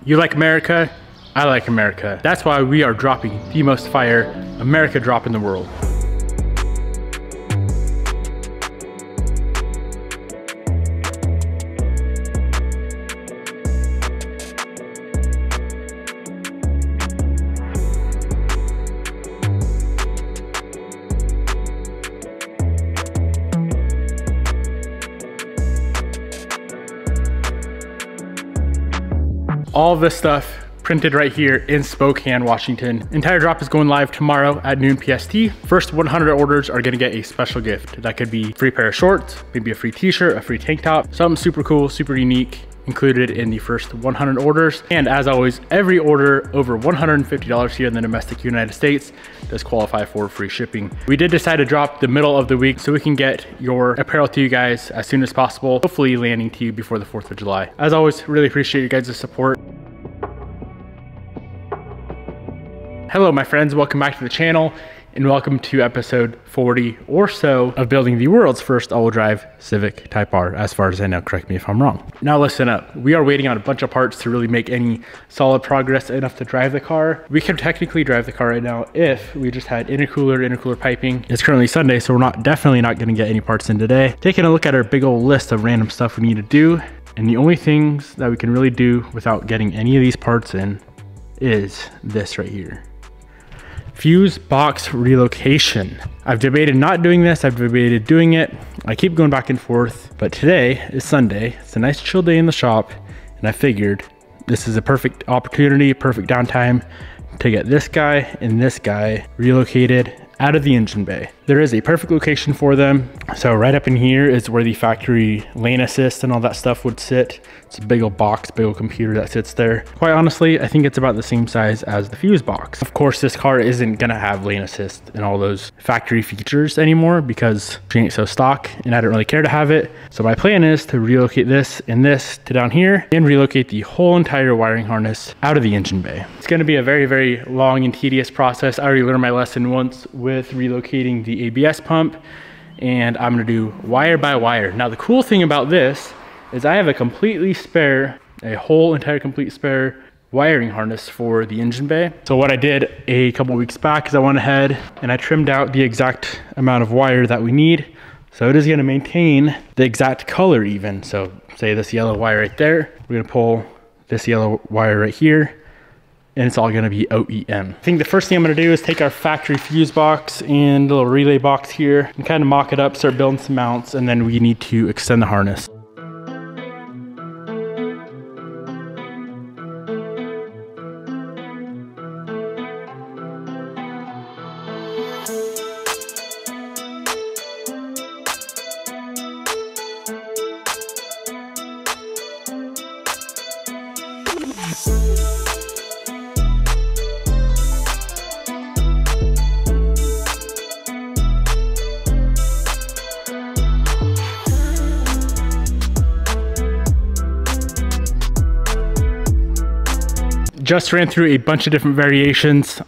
You like America? I like America. That's why we are dropping the most fire America drop in the world. All of this stuff printed right here in Spokane, Washington. Entire drop is going live tomorrow at noon PST. First 100 orders are gonna get a special gift. That could be a free pair of shorts, maybe a free t-shirt, a free tank top, something super cool, super unique, included in the first 100 orders. And as always, every order over $150 here in the domestic United States does qualify for free shipping. We did decide to drop the middle of the week so we can get your apparel to you guys as soon as possible, hopefully landing to you before the 4th of July. As always, really appreciate you guys' support. Hello, my friends, welcome back to the channel and welcome to episode 40 or so of building the world's first all-wheel drive Civic Type R, as far as I know. Correct me if I'm wrong. Now listen up, we are waiting on a bunch of parts to really make any solid progress enough to drive the car. We could technically drive the car right now if we just had intercooler piping. It's currently Sunday, so we're definitely not gonna get any parts in today. Taking a look at our big old list of random stuff we need to do, and the only things that we can really do without getting any of these parts in is this right here. Fuse box relocation. I've debated not doing this, I've debated doing it. I keep going back and forth, but today is Sunday. It's a nice chill day in the shop, and I figured this is a perfect opportunity, perfect downtime to get this guy and this guy relocated out of the engine bay. There is a perfect location for them. So right up in here is where the factory lane assist and all that stuff would sit. It's a big old box, big old computer that sits there. Quite honestly, I think it's about the same size as the fuse box. Of course, this car isn't gonna have lane assist and all those factory features anymore because she ain't so stock and I don't really care to have it. So my plan is to relocate this and this to down here and relocate the whole entire wiring harness out of the engine bay. It's gonna be a very, very long and tedious process. I already learned my lesson once with relocating the ABS pump, and I'm gonna do wire by wire. Now the cool thing about this is I have a whole entire complete spare wiring harness for the engine bay. So what I did a couple weeks back is I went ahead and I trimmed out the exact amount of wire that we need. So it is gonna maintain the exact color even. So say this yellow wire right there, we're gonna pull this yellow wire right here, and it's all gonna be OEM. I think the first thing I'm gonna do is take our factory fuse box and a little relay box here and kind of mock it up, start building some mounts, and then we need to extend the harness. Just ran through a bunch of different variations.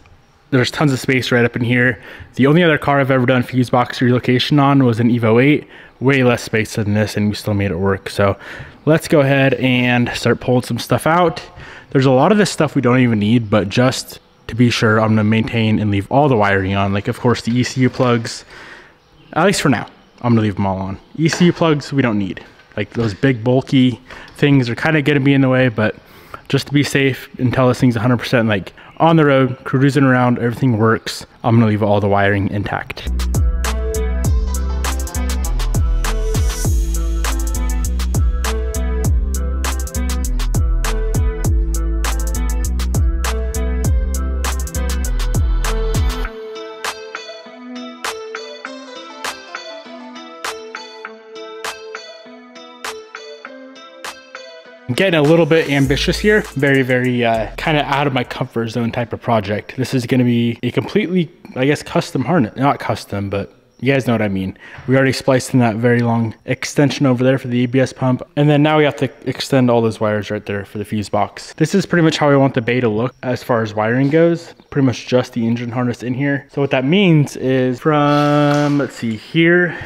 There's tons of space right up in here. The only other car I've ever done fuse box relocation on was an Evo 8. Way less space than this, and we still made it work. So let's go ahead and start pulling some stuff out. There's a lot of this stuff we don't even need, but just to be sure, I'm gonna maintain and leave all the wiring on. Like, of course, the ECU plugs, at least for now, I'm gonna leave them all on. ECU plugs, we don't need. Like, those big bulky things are kind of gonna be in the way, but just to be safe until this thing's 100% like on the road, cruising around, everything works, I'm gonna leave all the wiring intact. I'm getting a little bit ambitious here. Very, very kind of out of my comfort zone type of project. This is gonna be a completely, I guess, custom harness. Not custom, but you guys know what I mean. We already spliced in that very long extension over there for the ABS pump. And then now we have to extend all those wires right there for the fuse box. This is pretty much how I want the bay to look as far as wiring goes. Pretty much just the engine harness in here. So what that means is from, let's see here,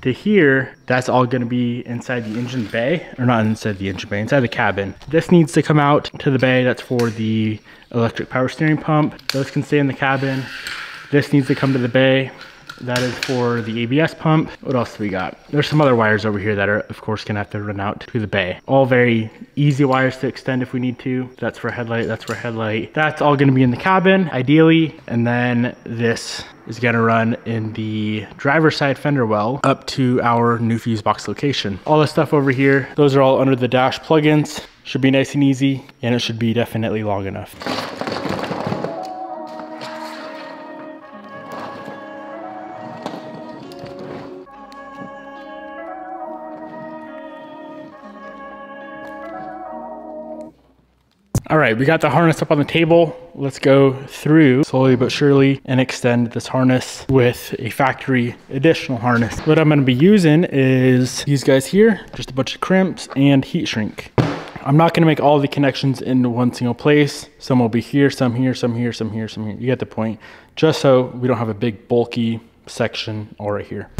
to here, that's all gonna be inside the engine bay, or not inside the engine bay, inside the cabin. This needs to come out to the bay. That's for the electric power steering pump. Those can stay in the cabin. This needs to come to the bay. That is for the ABS pump. What else do we got? There's some other wires over here that are, of course, gonna have to run out to the bay. All very easy wires to extend if we need to. That's for headlight, that's for headlight. That's all gonna be in the cabin, ideally. And then this is gonna run in the driver's side fender well up to our new fuse box location. All this stuff over here, those are all under the dash plugins. Should be nice and easy, and it should be definitely long enough. All right, we got the harness up on the table. Let's go through slowly but surely and extend this harness with a factory additional harness. What I'm gonna be using is these guys here, just a bunch of crimps and heat shrink. I'm not gonna make all the connections into one single place. Some will be here, some here, some here, some here, some here. You get the point. Just so we don't have a big bulky section all right here.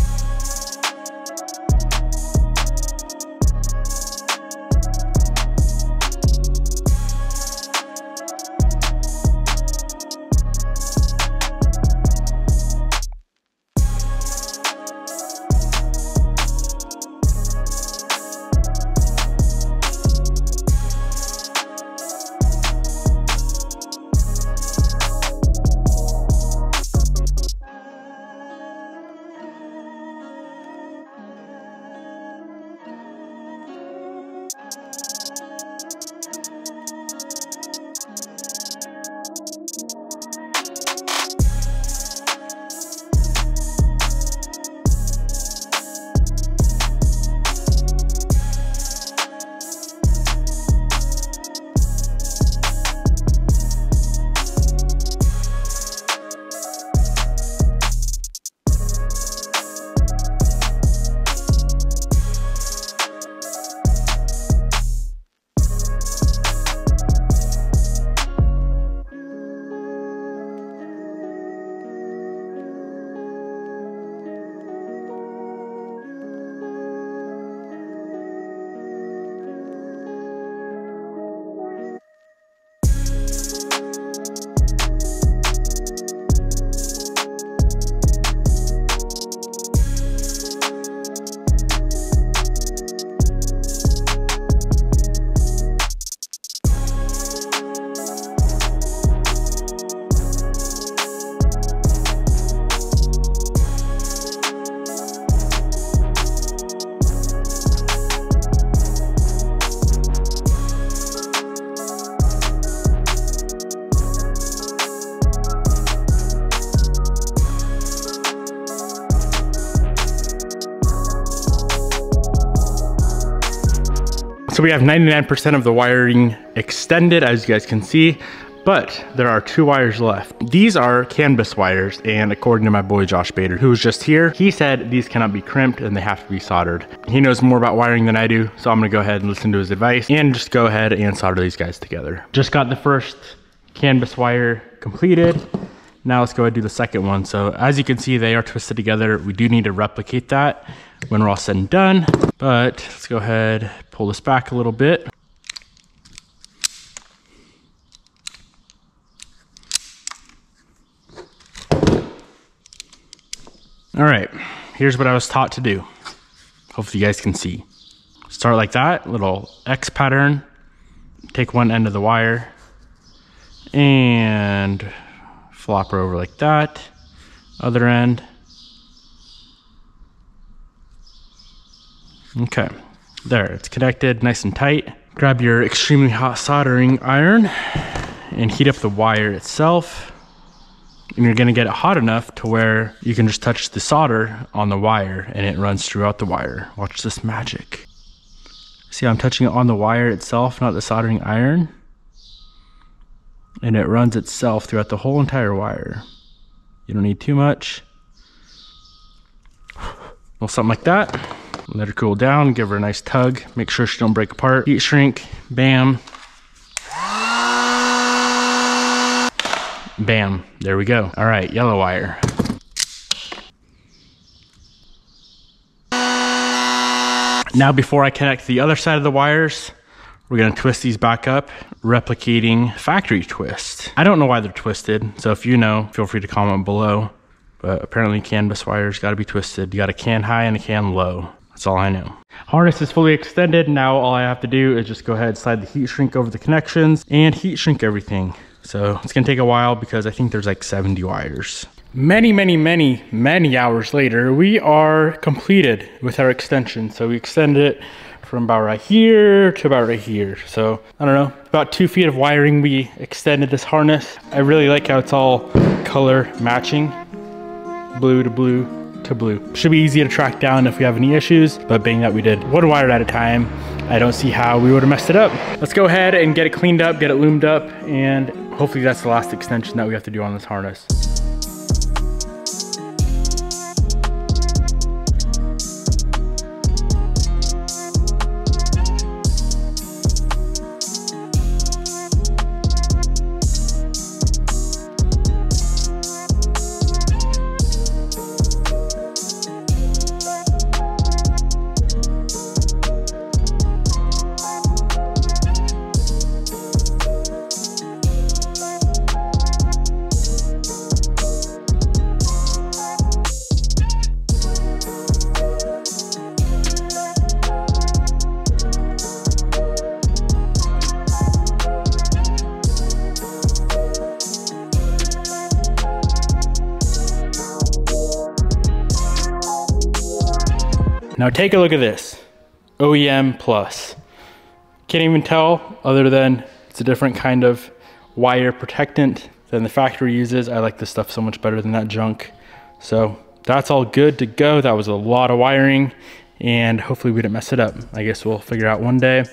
So we have 99% of the wiring extended, as you guys can see, but there are 2 wires left. These are canvas wires, and according to my boy Josh Bader, who was just here, he said these cannot be crimped and they have to be soldered. He knows more about wiring than I do, so I'm gonna go ahead and listen to his advice and just go ahead and solder these guys together. Just got the first canvas wire completed. Now let's go ahead and do the second one. So as you can see, they are twisted together. We do need to replicate that when we're all said and done, but let's go ahead, pull this back a little bit. All right, here's what I was taught to do. Hopefully you guys can see. Start like that, little X pattern. Take one end of the wire and flop her over like that. Other end. Okay, there, it's connected nice and tight. Grab your extremely hot soldering iron and heat up the wire itself. And you're gonna get it hot enough to where you can just touch the solder on the wire and it runs throughout the wire. Watch this magic. See how I'm touching it on the wire itself, not the soldering iron? And it runs itself throughout the whole entire wire. You don't need too much. Well, something like that. Let her cool down, give her a nice tug. Make sure she don't break apart. Heat shrink, bam. Bam, there we go. All right, yellow wire. Now, before I connect the other side of the wires, we're gonna twist these back up, replicating factory twist. I don't know why they're twisted, so if you know, feel free to comment below. But apparently CAN bus wires gotta be twisted. You got a CAN high and a CAN low. That's all I know. Harness is fully extended. Now all I have to do is just go ahead, slide the heat shrink over the connections and heat shrink everything. So it's gonna take a while because I think there's like 70 wires. Many hours later, we are completed with our extension. So we extended it from about right here to about right here. So I don't know, about 2 feet of wiring we extended this harness. I really like how it's all color matching. Blue to blue to blue. Should be easy to track down if we have any issues, but being that we did one wire at a time, I don't see how we would have messed it up. Let's go ahead and get it cleaned up, get it loomed up, and hopefully that's the last extension that we have to do on this harness. Now take a look at this, OEM Plus. Can't even tell other than it's a different kind of wire protectant than the factory uses. I like this stuff so much better than that junk. So that's all good to go. That was a lot of wiring and hopefully we didn't mess it up. I guess we'll figure out one day.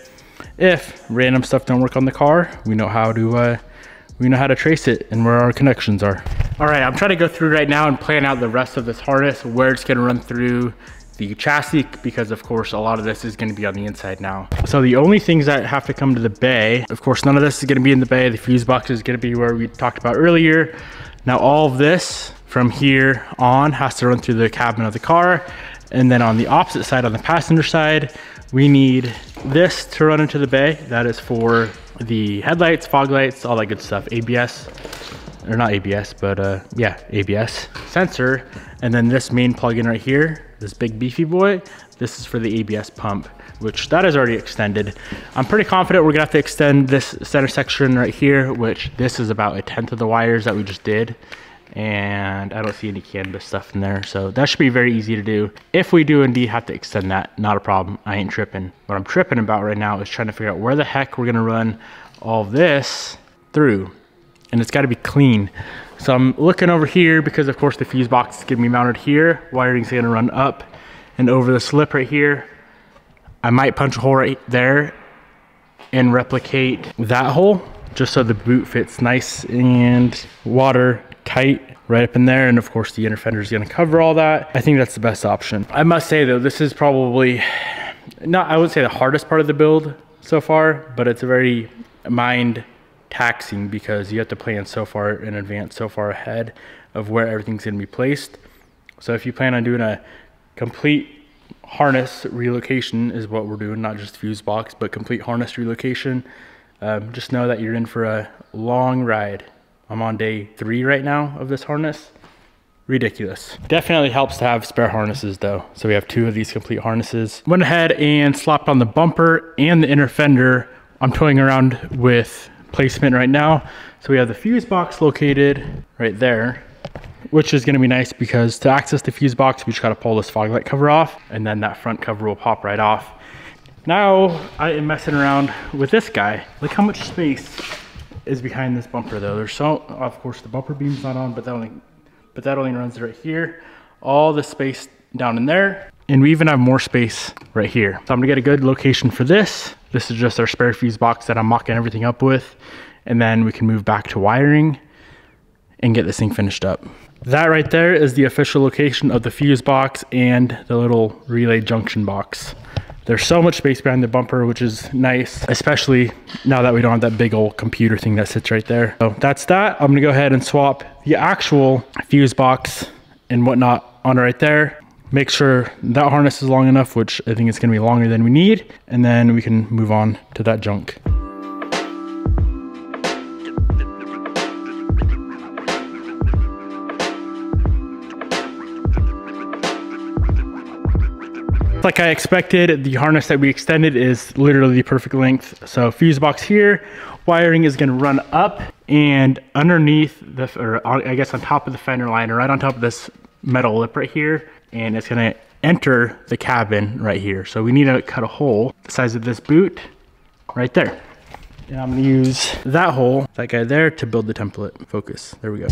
If random stuff don't work on the car, we know how to trace it and where our connections are. All right, I'm trying to go through right now and plan out the rest of this harness, where it's gonna run through the chassis, because of course a lot of this is going to be on the inside now. So the only things that have to come to the bay, of course none of this is going to be in the bay. The fuse box is going to be where we talked about earlier. Now all of this from here on has to run through the cabin of the car, and then on the opposite side, on the passenger side, we need this to run into the bay. That is for the headlights, fog lights, all that good stuff. ABS, or not ABS, but yeah, ABS sensor. And then this main plug-in right here, this big beefy boy, this is for the ABS pump, which that is already extended. I'm pretty confident we're gonna have to extend this center section right here, which this is about 1/10 of the wires that we just did. And I don't see any canvas stuff in there. So that should be very easy to do. If we do indeed have to extend that, not a problem, I ain't tripping. What I'm tripping about right now is trying to figure out where the heck we're gonna run all this through. And it's gotta be clean. So I'm looking over here because of course the fuse box is gonna be mounted here. Wiring's gonna run up and over the slip right here. I might punch a hole right there and replicate that hole just so the boot fits nice and watertight right up in there. And of course the inner fender is gonna cover all that. I think that's the best option. I must say though, this is probably not, I wouldn't say the hardest part of the build so far, but it's a very mind taxing because you have to plan so far in advance, so far ahead of where everything's going to be placed. So if you plan on doing a complete harness relocation is what we're doing, not just fuse box, but complete harness relocation, just know that you're in for a long ride. I'm on day 3 right now of this harness. Ridiculous. Definitely helps to have spare harnesses though. So we have 2 of these complete harnesses. Went ahead and slapped on the bumper and the inner fender. I'm toying around with placement right now. So we have the fuse box located right there, which is going to be nice because to access the fuse box, we just got to pull this fog light cover off, and then that front cover will pop right off. Now I am messing around with this guy. Look how much space is behind this bumper though. There's so, of course the bumper beam's not on, but that only runs right here. All the space down in there. And we even have more space right here. So I'm gonna get a good location for this. This is just our spare fuse box that I'm mocking everything up with. And then we can move back to wiring and get this thing finished up. That right there is the official location of the fuse box and the little relay junction box. There's so much space behind the bumper, which is nice, especially now that we don't have that big old computer thing that sits right there. So that's that. I'm gonna go ahead and swap the actual fuse box and whatnot on right there. make sure that harness is long enough, which I think it's gonna be longer than we need, and then we can move on to that junk. Like I expected, the harness that we extended is literally the perfect length. So fuse box here, wiring is gonna run up and underneath the, or I guess on top of the fender liner, right on top of this metal lip right here, and it's gonna enter the cabin right here. So we need to cut a hole the size of this boot right there. And I'm gonna use that hole, that guy there, to build the template. Focus, there we go.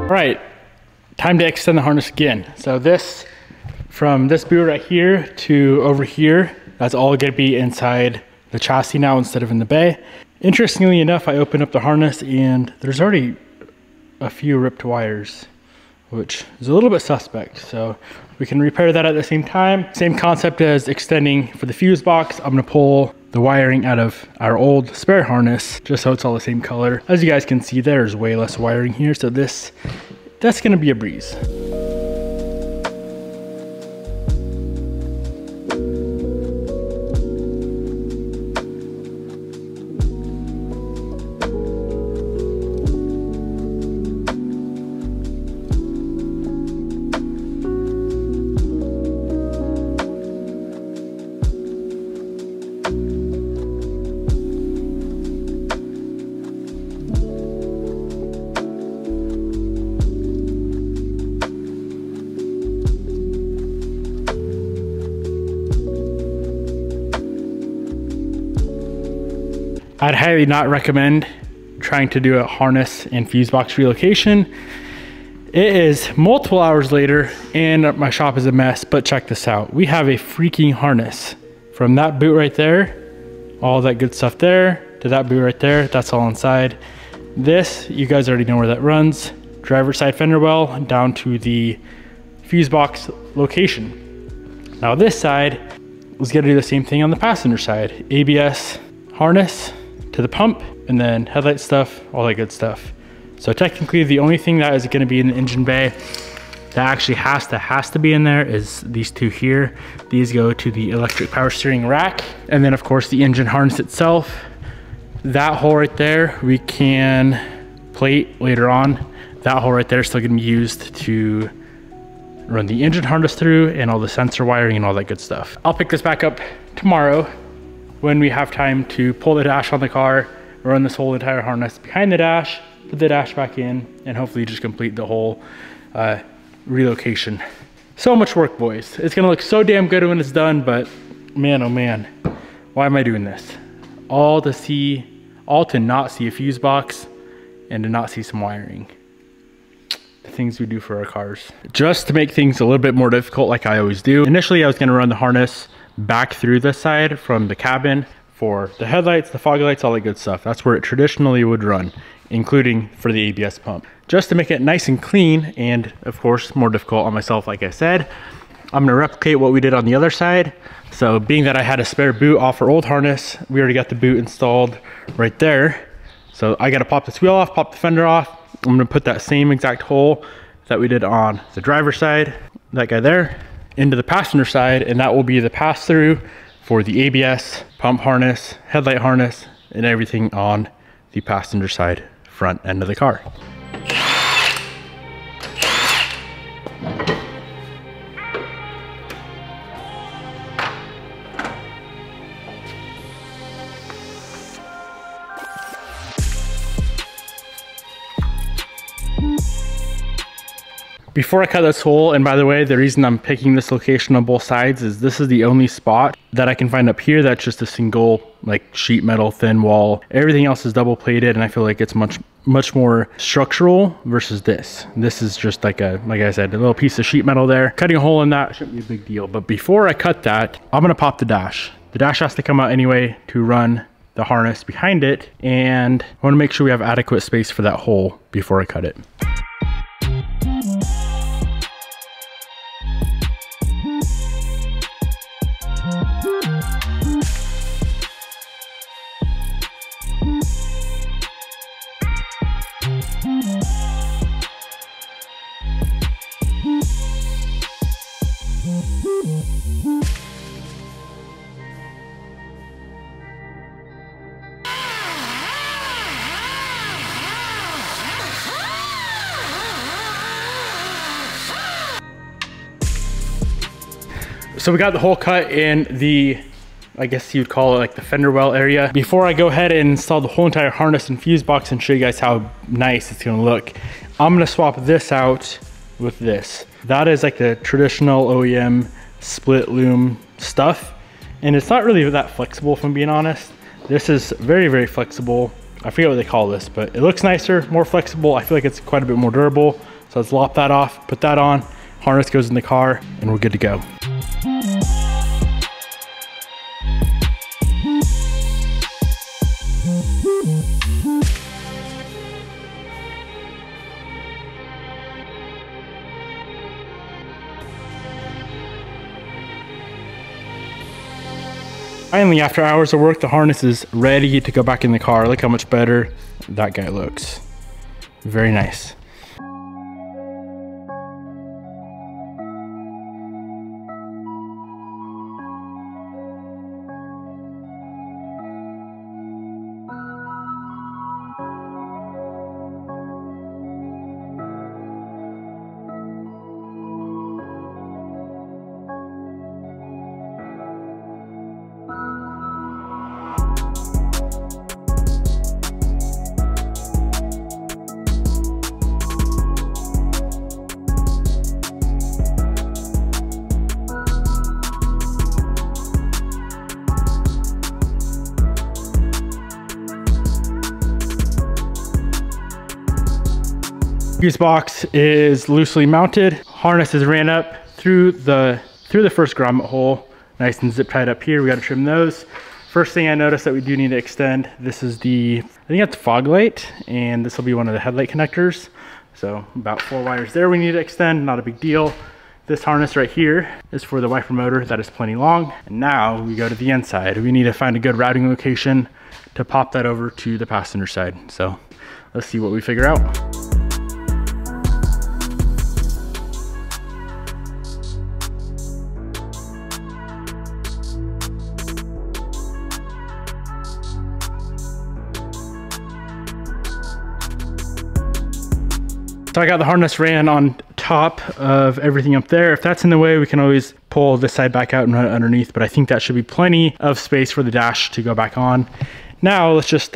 All right, time to extend the harness again. So this, from this boot right here to over here, that's all gonna be inside the chassis now instead of in the bay. Interestingly enough, I opened up the harness and there's already a few ripped wires, which is a little bit suspect. So we can repair that at the same time. Same concept as extending for the fuse box. I'm gonna pull the wiring out of our old spare harness just so it's all the same color. As you guys can see, there's way less wiring here. So that's gonna be a breeze. I'd highly not recommend trying to do a harness and fuse box relocation. It is multiple hours later and my shop is a mess, but check this out. We have a freaking harness from that boot right there, all that good stuff there, to that boot right there, that's all inside. This, you guys already know where that runs. Driver's side fender well down to the fuse box location. Now this side was gonna do the same thing on the passenger side. ABS harness to the pump, and then headlight stuff, all that good stuff. So technically the only thing that is gonna be in the engine bay that actually has to be in there is these two here. These go to the electric power steering rack. And then of course the engine harness itself. That hole right there, we can plate later on. That hole right there is still gonna be used to run the engine harness through and all the sensor wiring and all that good stuff. I'll pick this back up tomorrow when we have time to pull the dash on the car, run this whole entire harness behind the dash, put the dash back in, and hopefully just complete the whole relocation. So much work, boys. It's gonna look so damn good when it's done, but man, oh man, why am I doing this? All to not see a fuse box and to not see some wiring. the things we do for our cars. Just to make things a little bit more difficult, like I always do. Initially, I was gonna run the harness back through this side from the cabin for the headlights, the fog lights, all that good stuff. That's where it traditionally would run, including for the ABS pump. Just to make it nice and clean, and of course, more difficult on myself, like I said, I'm gonna replicate what we did on the other side. So being that I had a spare boot off our old harness, we already got the boot installed right there. So I gotta pop this wheel off, pop the fender off. I'm gonna put that same exact hole that we did on the driver's side, that guy there, into the passenger side, and that will be the pass-through for the ABS, pump harness, headlight harness, and everything on the passenger side front end of the car. Before I cut this hole, and by the way, the reason I'm picking this location on both sides is this is the only spot that I can find up here that's just a single like sheet metal thin wall. Everything else is double plated, and I feel like it's much more structural versus this. This is just like I said, a little piece of sheet metal there. Cutting a hole in that shouldn't be a big deal. But before I cut that, I'm gonna pop the dash. The dash has to come out anyway to run the harness behind it, and I wanna make sure we have adequate space for that hole before I cut it. So we got the hole cut in the, I guess you'd call it like the fender well area. Before I go ahead and install the whole entire harness and fuse box and show you guys how nice it's gonna look, I'm gonna swap this out with this. That is like the traditional OEM split loom stuff. And it's not really that flexible, if I'm being honest. This is very, very flexible. I forget what they call this, but it looks nicer, more flexible. I feel like it's quite a bit more durable. So let's lop that off, put that on, harness goes in the car, and we're good to go. Finally, after hours of work, the harness is ready to go back in the car. Look how much better that guy looks. Very nice. Fuse box is loosely mounted. Harness is ran up through the first grommet hole, nice and zip tied up here. We got to trim those. First thing I noticed that we do need to extend, this is the, I think that's fog light, and this will be one of the headlight connectors. So about 4 wires there we need to extend, not a big deal. This harness right here is for the wiper motor, that is plenty long. And now we go to the inside. We need to find a good routing location to pop that over to the passenger side. So let's see what we figure out. So I got the harness ran on top of everything up there. If that's in the way, we can always pull this side back out and run it underneath, but I think that should be plenty of space for the dash to go back on. Now let's just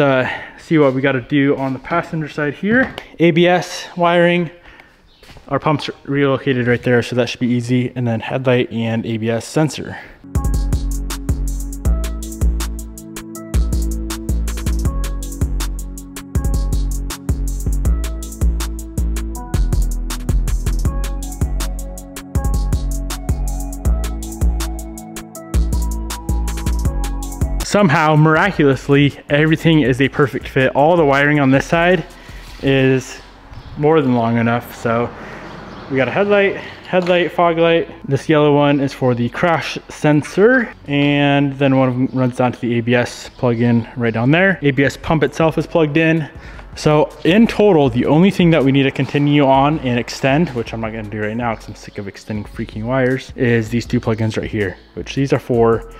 see what we got to do on the passenger side here. ABS wiring, our pump's relocated right there, so that should be easy. And then headlight and ABS sensor. somehow, miraculously, everything is a perfect fit. All the wiring on this side is more than long enough. So we got a headlight, fog light. This yellow one is for the crash sensor, and then one of them runs down to the ABS plug-in right down there. ABS pump itself is plugged in. So in total, the only thing that we need to continue on and extend, which I'm not gonna do right now because I'm sick of extending freaking wires, is these two plugins right here, which these are for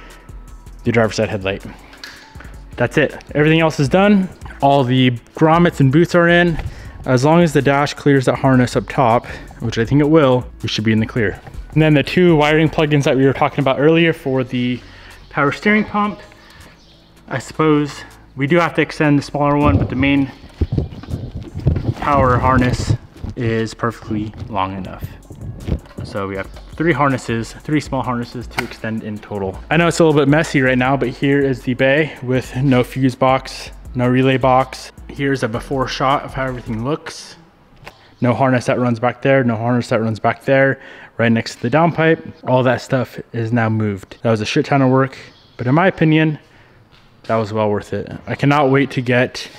the driver's side headlight. That's it. Everything else is done. All the grommets and boots are in. As long as the dash clears that harness up top, which I think it will, we should be in the clear. And then the two wiring plugins that we were talking about earlier for the power steering pump, I suppose we do have to extend the smaller one, but the main power harness is perfectly long enough. So we have three small harnesses to extend in total. I know it's a little bit messy right now, but here is the bay with no fuse box, no relay box. Here's a before shot of how everything looks. No harness that runs back there, no harness that runs back there, right next to the downpipe. All that stuff is now moved. That was a shit ton of work, but in my opinion, that was well worth it. I cannot wait to get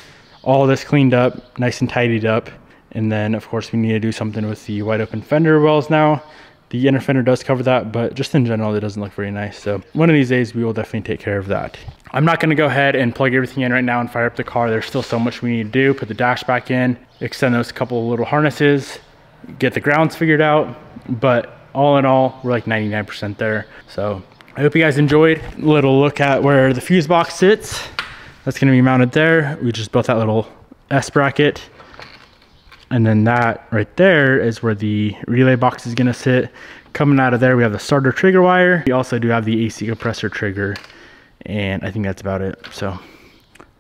all this cleaned up, nice and tidied up. And then of course we need to do something with the wide open fender wells now. The inner fender does cover that, but just in general, it doesn't look very nice. So one of these days we will definitely take care of that. I'm not gonna go ahead and plug everything in right now and fire up the car. There's still so much we need to do. Put the dash back in, extend those couple of little harnesses, get the grounds figured out. But all in all, we're like 99% there. So I hope you guys enjoyed. A little look at where the fuse box sits. That's gonna be mounted there. We just built that little S bracket. And then that right there is where the relay box is gonna sit. Coming out of there, we have the starter trigger wire. We also do have the AC compressor trigger. And I think that's about it. So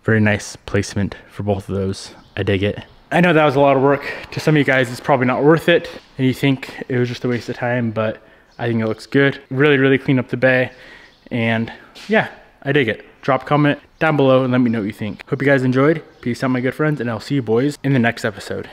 very nice placement for both of those. I dig it. I know that was a lot of work. To some of you guys, it's probably not worth it. And you think it was just a waste of time, but I think it looks good. Really, really clean up the bay. And yeah, I dig it. Drop a comment down below and let me know what you think. Hope you guys enjoyed. Peace out, my good friends, and I'll see you boys in the next episode.